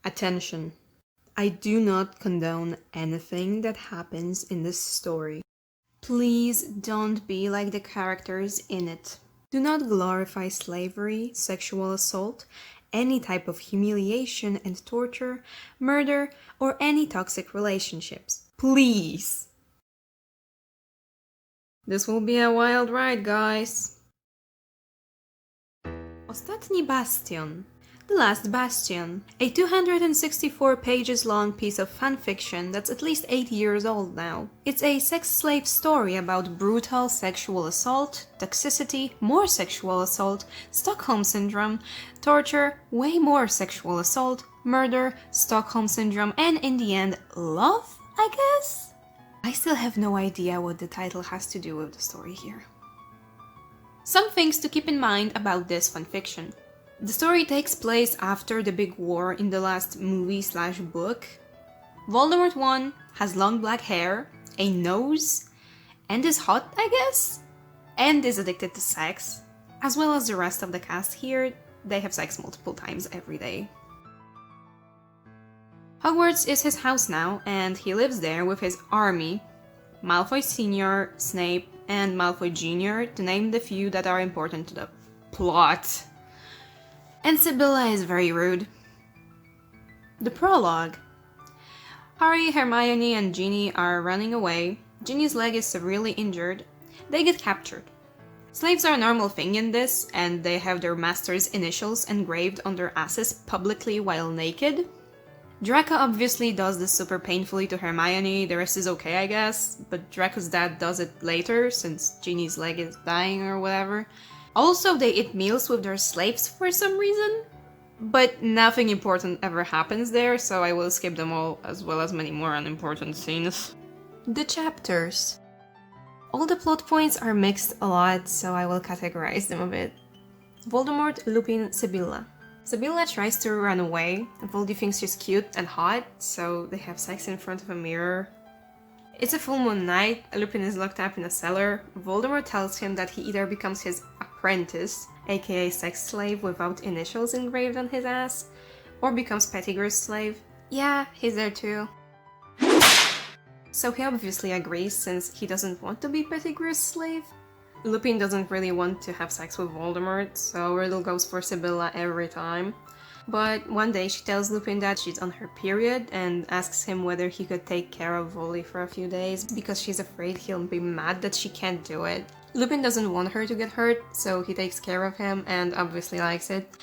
Attention. I do not condone anything that happens in this story. Please don't be like the characters in it. Do not glorify slavery, sexual assault, any type of humiliation and torture, murder, or any toxic relationships. Please! This will be a wild ride, guys. Ostatni Bastion. The Last Bastion, a 264 pages long piece of fanfiction that's at least 8 years old now. It's a sex slave story about brutal sexual assault, toxicity, more sexual assault, Stockholm Syndrome, torture, way more sexual assault, murder, Stockholm Syndrome, and in the end, love, I guess? I still have no idea what the title has to do with the story here. Some things to keep in mind about this fanfiction. The story takes place after the big war in the last movie/book. Voldemort 1 has long black hair, a nose, and is hot, I guess? And is addicted to sex. As well as the rest of the cast here, they have sex multiple times every day. Hogwarts is his house now, and he lives there with his army. Malfoy Sr., Snape, and Malfoy Jr., to name the few that are important to the plot. And Sibylla is very rude. The prologue. Harry, Hermione, and Ginny are running away. Ginny's leg is severely injured. They get captured. Slaves are a normal thing in this, and they have their master's initials engraved on their asses publicly while naked. Draco obviously does this super painfully to Hermione, the rest is okay I guess, but Draco's dad does it later, since Ginny's leg is dying or whatever. Also, they eat meals with their slaves for some reason, but nothing important ever happens there, so I will skip them all, as well as many more unimportant scenes. The chapters. All the plot points are mixed a lot, so I will categorize them a bit. Voldemort, Lupin, Sibylla. Sibylla tries to run away. Voldy thinks she's cute and hot, so they have sex in front of a mirror. It's a full moon night, Lupin is locked up in a cellar. Voldemort tells him that he either becomes his apprentice, aka sex slave without initials engraved on his ass, or becomes Pettigrew's slave. Yeah, he's there too. So he obviously agrees since he doesn't want to be Pettigrew's slave. Lupin doesn't really want to have sex with Voldemort, so Riddle goes for Sibylla every time. But one day she tells Lupin that she's on her period and asks him whether he could take care of Voldy for a few days because she's afraid he'll be mad that she can't do it. Lupin doesn't want her to get hurt, so he takes care of him and obviously likes it.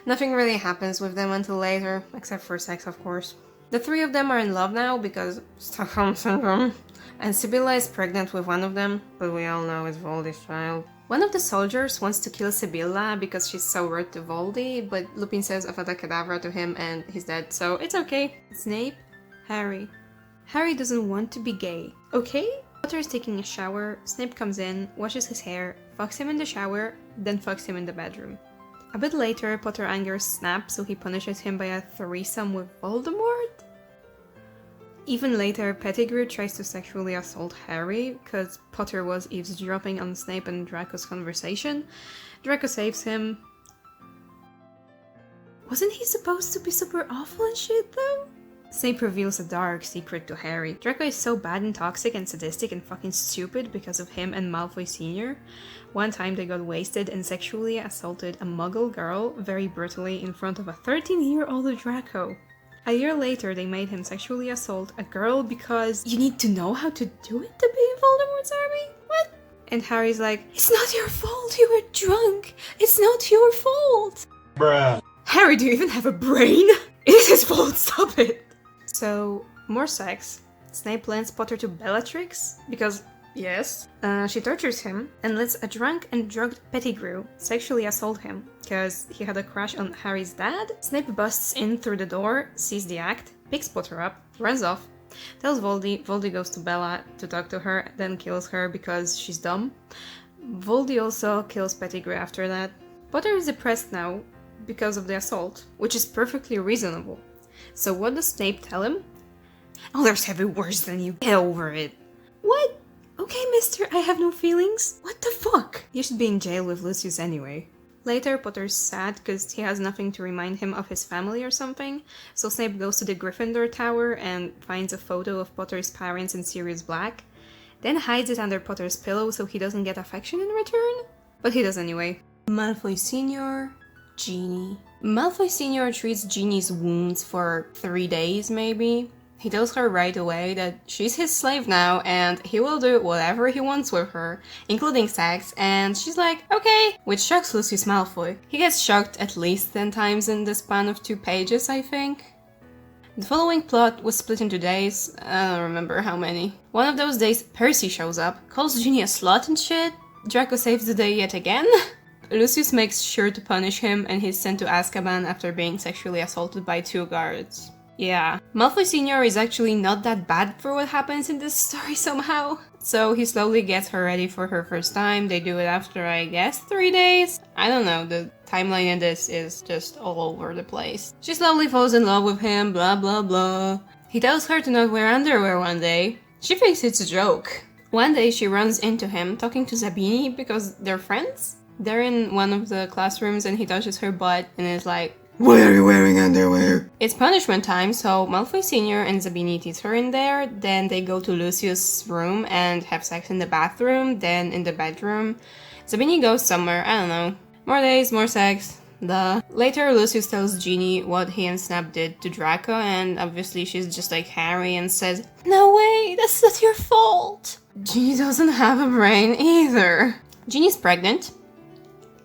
Nothing really happens with them until later, except for sex of course. The three of them are in love now because Stockholm Syndrome, and Sibylla is pregnant with one of them, but we all know it's Voldy's child. One of the soldiers wants to kill Sibylla because she's so rude to Voldy, but Lupin says Avada Kedavra to him and he's dead, so it's okay. Snape, Harry. Harry doesn't want to be gay, okay? Potter is taking a shower, Snape comes in, washes his hair, fucks him in the shower, then fucks him in the bedroom. A bit later, Potter angers Snap, so he punishes him by a threesome with Voldemort? Even later, Pettigrew tries to sexually assault Harry, because Potter was eavesdropping on Snape and Draco's conversation. Draco saves him. Wasn't he supposed to be super awful and shit though? Snape reveals a dark secret to Harry. Draco is so bad and toxic and sadistic and fucking stupid because of him and Malfoy Sr. One time they got wasted and sexually assaulted a muggle girl very brutally in front of a 13-year-old Draco. A year later, they made him sexually assault a girl because you need to know how to do it to be in Voldemort's army? What? And Harry's like, it's not your fault, you were drunk. It's not your fault. Bruh. Harry, do you even have a brain? It is his fault, stop it. So, more sex. Snape lends Potter to Bellatrix, because, yes. She tortures him and lets a drunk and drugged Pettigrew sexually assault him, because he had a crush on Harry's dad. Snape busts in through the door, sees the act, picks Potter up, runs off, tells Voldy. Voldy goes to Bella to talk to her, then kills her because she's dumb. Voldy also kills Pettigrew after that. Potter is depressed now because of the assault, which is perfectly reasonable. So what does Snape tell him? Others have it worse than you. Get over it. What? Okay, mister, I have no feelings. What the fuck? You should be in jail with Lucius anyway. Later, Potter's sad because he has nothing to remind him of his family or something, so Snape goes to the Gryffindor Tower and finds a photo of Potter's parents in Sirius Black, then hides it under Potter's pillow so he doesn't get affection in return. But he does anyway. Malfoy Sr., Ginny. Malfoy Sr. treats Ginny's wounds for 3 days, maybe. He tells her right away that she's his slave now and he will do whatever he wants with her, including sex, and she's like, okay, which shocks Lucius Malfoy. He gets shocked at least 10 times in the span of 2 pages, I think. The following plot was split into days, I don't remember how many. One of those days, Percy shows up, calls Ginny a slut and shit. Draco saves the day yet again. Lucius makes sure to punish him and he's sent to Azkaban after being sexually assaulted by 2 guards. Yeah, Malfoy Sr. is actually not that bad for what happens in this story somehow. So he slowly gets her ready for her first time. They do it after, I guess, 3 days? I don't know, the timeline in this is just all over the place. She slowly falls in love with him, blah blah blah. He tells her to not wear underwear one day. She thinks it's a joke. One day she runs into him talking to Zabini because they're friends. They're in one of the classrooms and he touches her butt and is like, "Why are you wearing underwear?" It's punishment time, so Malfoy Sr. and Zabini tease her in there, then they go to Lucius' room and have sex in the bathroom, then in the bedroom. Zabini goes somewhere, I don't know. More days, more sex, duh. Later, Lucius tells Ginny what he and Snap did to Draco, and obviously she's just like Harry and says, "No way, that's not your fault." Ginny doesn't have a brain either. Ginny's pregnant.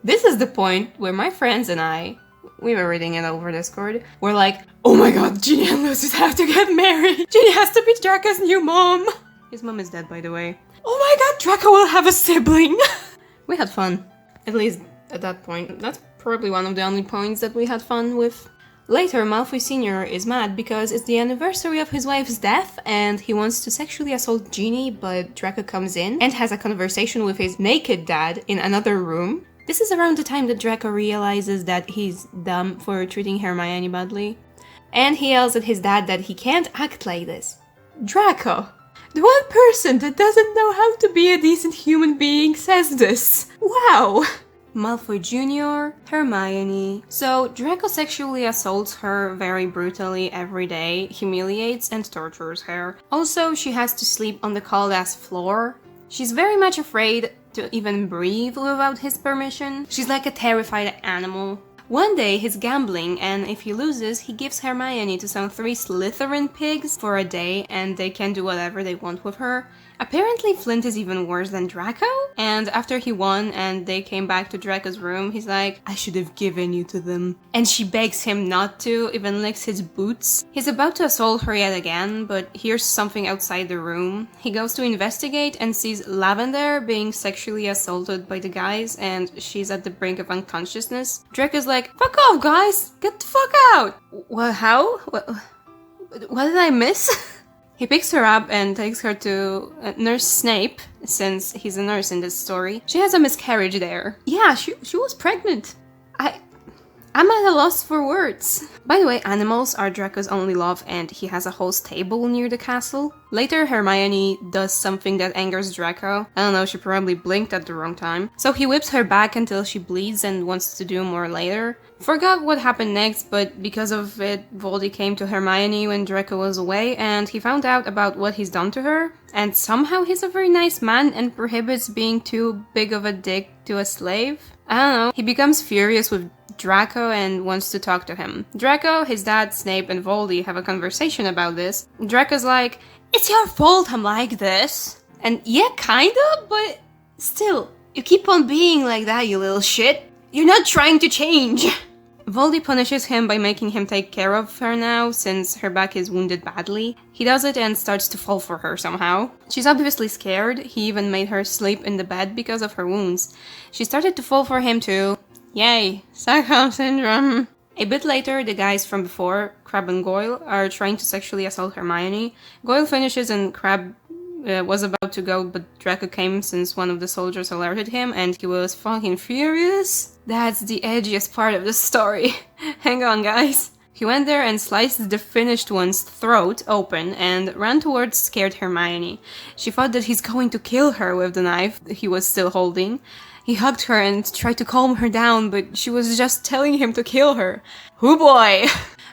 This is the point where my friends and I, we were reading it over Discord, we're like, oh my god, Ginny and Lucius have to get married! Ginny has to be Draco's new mom! His mom is dead, by the way. Oh my god, Draco will have a sibling! We had fun. At least at that point. That's probably one of the only points that we had fun with. Later, Malfoy Sr. is mad because it's the anniversary of his wife's death and he wants to sexually assault Ginny, but Draco comes in and has a conversation with his naked dad in another room. This is around the time that Draco realizes that he's dumb for treating Hermione badly. And he yells at his dad that he can't act like this. Draco, the one person that doesn't know how to be a decent human being, says this. Wow! Malfoy Jr., Hermione. So Draco sexually assaults her very brutally every day, humiliates and tortures her. Also, she has to sleep on the cold-ass floor. She's very much afraid to even breathe without his permission. She's like a terrified animal. One day he's gambling and if he loses, he gives Hermione to some 3 Slytherin pigs for a day and they can do whatever they want with her. Apparently Flint is even worse than Draco, and after he won and they came back to Draco's room, he's like, I should have given you to them. And she begs him not to, even licks his boots. He's about to assault her yet again, but hears something outside the room. He goes to investigate and sees Lavender being sexually assaulted by the guys and she's at the brink of unconsciousness. Draco's like, fuck off guys, get the fuck out! What, how? What did I miss? He picks her up and takes her to Nurse Snape, since he's a nurse in this story. She has a miscarriage there. Yeah, she was pregnant. I'm at a loss for words. By the way, animals are Draco's only love and he has a whole stable near the castle. Later, Hermione does something that angers Draco. I don't know, she probably blinked at the wrong time. So he whips her back until she bleeds and wants to do more later. Forgot what happened next, but because of it, Voldy came to Hermione when Draco was away and he found out about what he's done to her. And somehow he's a very nice man and prohibits being too big of a dick to a slave. I don't know. He becomes furious with Draco and wants to talk to him. Draco, his dad, Snape, and Voldy have a conversation about this. Draco's like, it's your fault I'm like this. And yeah, kinda, but still, you keep on being like that, you little shit. You're not trying to change. Voldy punishes him by making him take care of her now, since her back is wounded badly. He does it and starts to fall for her somehow. She's obviously scared. He even made her sleep in the bed because of her wounds. She started to fall for him too. Yay, Stockholm Syndrome. A bit later, the guys from before, Crabbe and Goyle, are trying to sexually assault Hermione. Goyle finishes and Crabbe was about to go, but Draco came since one of the soldiers alerted him and he was fucking furious. That's the edgiest part of the story. Hang on, guys. He went there and sliced the finished one's throat open and ran towards scared Hermione. She thought that he's going to kill her with the knife he was still holding. He hugged her and tried to calm her down, but she was just telling him to kill her. Hoo boy!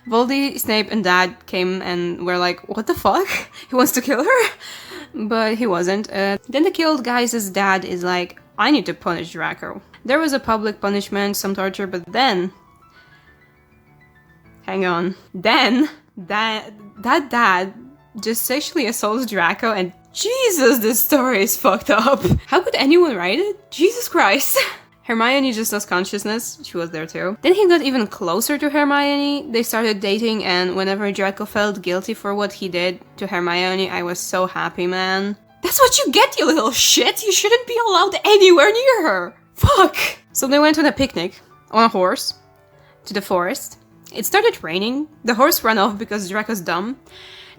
Voldy, Snape, and Dad came and were like, what the fuck? He wants to kill her? But he wasn't. Then the killed guy's dad is like, I need to punish Draco. There was a public punishment, some torture, but then... Hang on. Then, that dad just sexually assaults Draco, and Jesus, this story is fucked up. How could anyone write it? Jesus Christ. Hermione just lost consciousness. She was there too. Then he got even closer to Hermione. They started dating, and whenever Draco felt guilty for what he did to Hermione, I was so happy, man. That's what you get, you little shit! You shouldn't be allowed anywhere near her! Fuck! So they went on a picnic, on a horse, to the forest. It started raining. The horse ran off because Draco's dumb.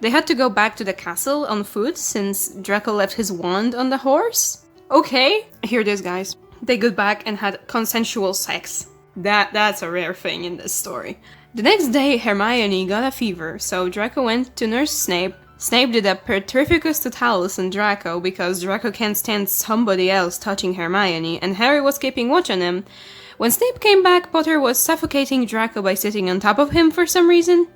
They had to go back to the castle on foot since Draco left his wand on the horse. Okay, here it is, guys. They got back and had consensual sex. That's a rare thing in this story. The next day, Hermione got a fever, so Draco went to nurse Snape. Snape did a Petrificus Totalis on Draco because Draco can't stand somebody else touching Hermione, and Harry was keeping watch on him. When Snape came back, Potter was suffocating Draco by sitting on top of him for some reason.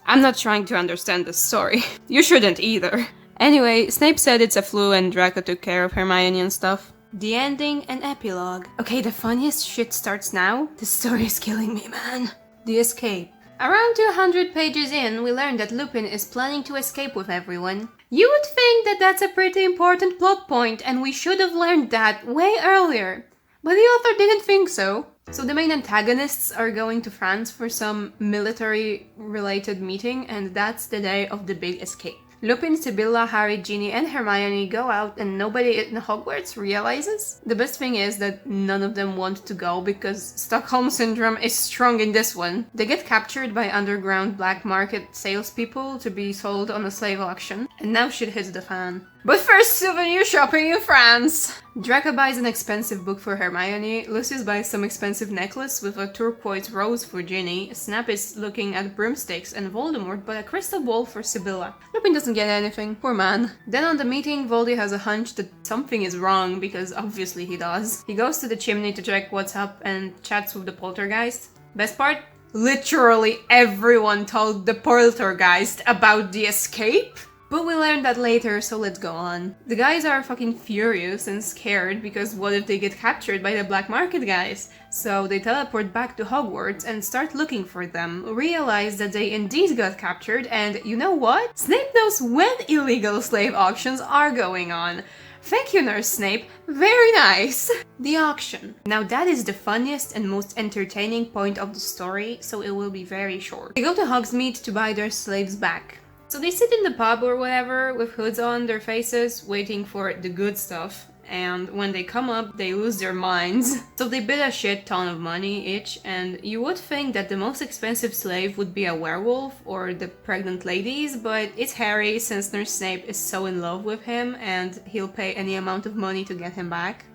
I'm not trying to understand this story. You shouldn't either. Anyway, Snape said it's a flu and Draco took care of Hermione and stuff. The ending and epilogue. Okay, the funniest shit starts now. This story is killing me, man. The escape. Around 200 pages in, we learn that Lupin is planning to escape with everyone. You would think that that's a pretty important plot point and we should have learned that way earlier. But the author didn't think so. So the main antagonists are going to France for some military-related meeting, and that's the day of the big escape. Lupin, Sibylla, Harry, Ginny, and Hermione go out and nobody in Hogwarts realizes. The best thing is that none of them want to go because Stockholm Syndrome is strong in this one. They get captured by underground black market salespeople to be sold on a slave auction, and now shit hits the fan. But first, souvenir shopping in France! Draco buys an expensive book for Hermione, Lucius buys some expensive necklace with a turquoise rose for Ginny, Snap is looking at broomsticks, and Voldemort bought a crystal ball for Sibylla. Lupin doesn't get anything, poor man. Then on the meeting, Voldy has a hunch that something is wrong, because obviously he does. He goes to the chimney to check what's up and chats with the poltergeist. Best part? Literally everyone told the poltergeist about the escape. But we learned that later, so let's go on. The guys are fucking furious and scared because what if they get captured by the black market guys? So they teleport back to Hogwarts and start looking for them, realize that they indeed got captured, and you know what? Snape knows when illegal slave auctions are going on. Thank you, Nurse Snape. Very nice. The auction. Now that is the funniest and most entertaining point of the story, so it will be very short. They go to Hogsmeade to buy their slaves back. So they sit in the pub or whatever with hoods on their faces waiting for the good stuff, and when they come up they lose their minds. So they bid a shit ton of money each, and you would think that the most expensive slave would be a werewolf or the pregnant ladies, but it's Harry since Nurse Snape is so in love with him and he'll pay any amount of money to get him back.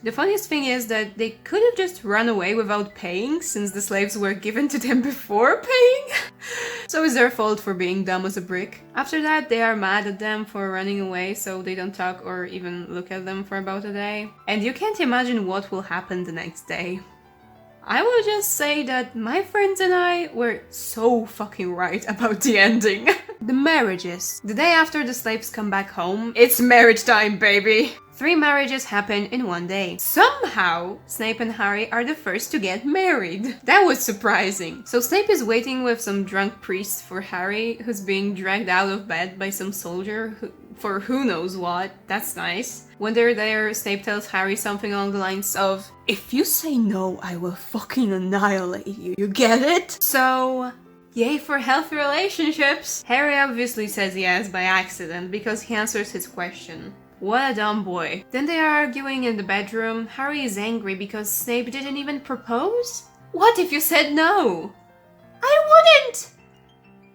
The funniest thing is that they could have just run away without paying, since the slaves were given to them before paying. So it's their fault for being dumb as a brick. After that, they are mad at them for running away, so they don't talk or even look at them for about a day. And you can't imagine what will happen the next day. I will just say that my friends and I were so fucking right about the ending. The marriages. The day after the slaves come back home, it's marriage time, baby! 3 marriages happen in one day. Somehow, Snape and Harry are the first to get married. That was surprising. So Snape is waiting with some drunk priest for Harry, who's being dragged out of bed by some soldier for who knows what. That's nice. When they're there, Snape tells Harry something along the lines of, "If you say no, I will fucking annihilate you. You get it?" So... yay for healthy relationships! Harry obviously says yes by accident because he answers his question. What a dumb boy. Then they are arguing in the bedroom. Harry is angry because Snape didn't even propose? What if you said no? I wouldn't!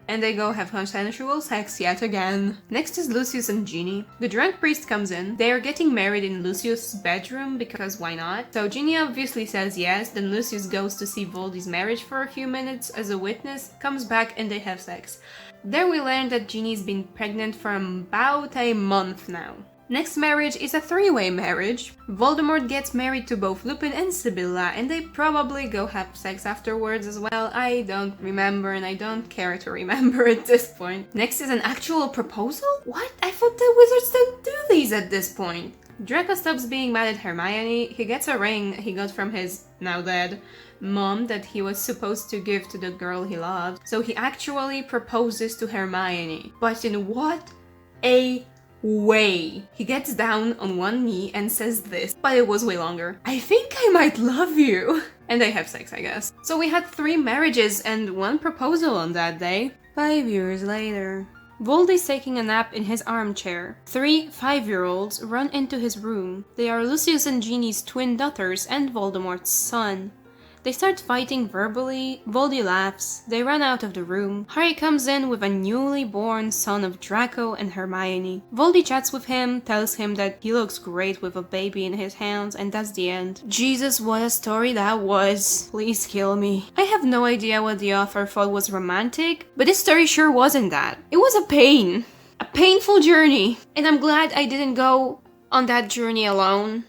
And they go have consensual sex yet again. Next is Lucius and Ginny. The drunk priest comes in. They are getting married in Lucius' bedroom because why not? So Ginny obviously says yes, then Lucius goes to see Voldy's marriage for a few minutes as a witness, comes back and they have sex. There we learn that Ginny's been pregnant for about a month now. Next marriage is a three-way marriage. Voldemort gets married to both Lupin and Sibylla, and they probably go have sex afterwards as well. I don't remember, and I don't care to remember at this point. Next is an actual proposal? What? I thought the wizards don't do these at this point. Draco stops being mad at Hermione. He gets a ring he got from his, now dead, mom that he was supposed to give to the girl he loved. So he actually proposes to Hermione. But in what a way. He gets down on one knee and says this, but it was way longer. I think I might love you. And they have sex, I guess. So we had 3 marriages and 1 proposal on that day. 5 years later. Voldy's taking a nap in his armchair. 3 5-year-olds run into his room. They are Lucius and Ginny's twin daughters and Voldemort's son. They start fighting verbally, Voldy laughs, they run out of the room. Harry comes in with a newly born son of Draco and Hermione. Voldy chats with him, tells him that he looks great with a baby in his hands, and that's the end. Jesus, what a story that was. Please kill me. I have no idea what the author thought was romantic, but this story sure wasn't that. It was a pain. A painful journey. And I'm glad I didn't go on that journey alone.